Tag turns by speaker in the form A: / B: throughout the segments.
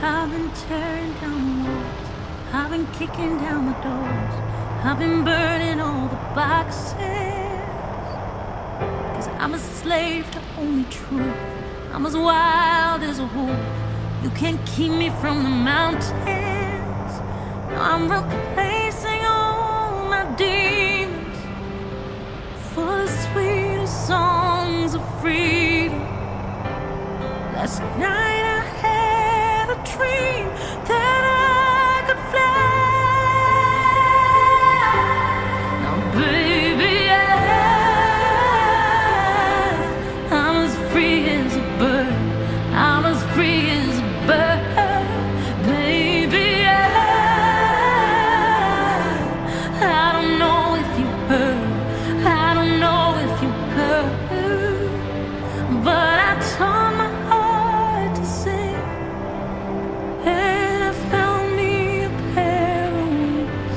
A: I've been tearing down the walls, I've been kicking down the doors, I've been burning all the boxes. Cause I'm a slave to only truth, I'm as wild as a wolf. You can't keep me from the mountains. No, I'm replacing all my demons for the sweetest songs of freedom. Last night I had a dream that I could fly. Now baby, I'm as free as a bird, I'm as free as a bird. Baby, I don't know if you heard, I don't know if you heard, but I taught my heart to sing, and I found me a pair of wings.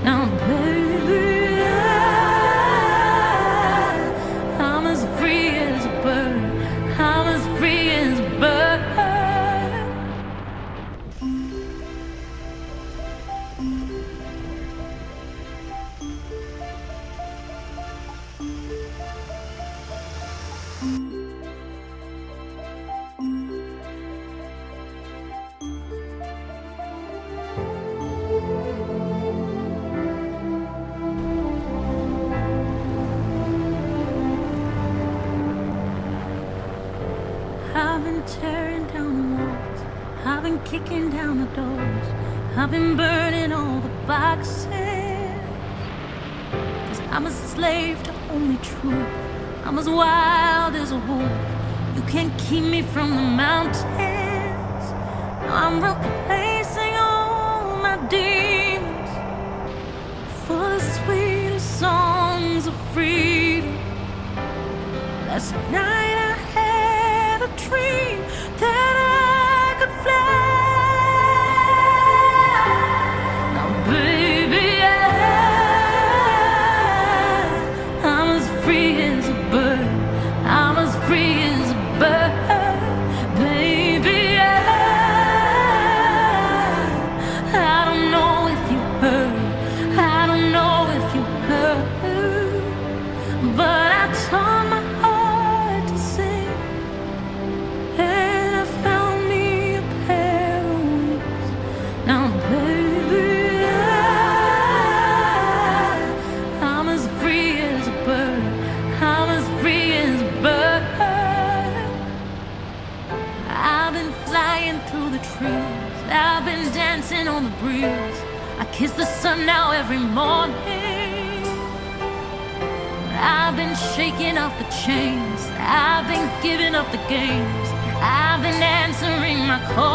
A: Now baby, I'm as free as a bird, I'm as free as a bird. I've been tearing down the walls, I've been kicking down the doors, I've been burning all the boxes. Cause I'm a slave to only truth, I'm as wild as a wolf. You can't keep me from the mountains. No, I'm replacing all my demons for the sweetest songs of freedom. Last night I had a dream that I could fly. Now baby, I'm as free as a bird, I'm as free as a bird. Baby, I don't know if you heard, I don't know if you heard, but I taught my heart to sing, and I found me a pair of wings. Now baby, I'm as free as a bird, I'm as free as a bird. I've been flying through the trees, I've been dancing on the breeze. I kiss the sun now every morning. I've been shaking off the chains, I've been giving up the games, I've been answering my call.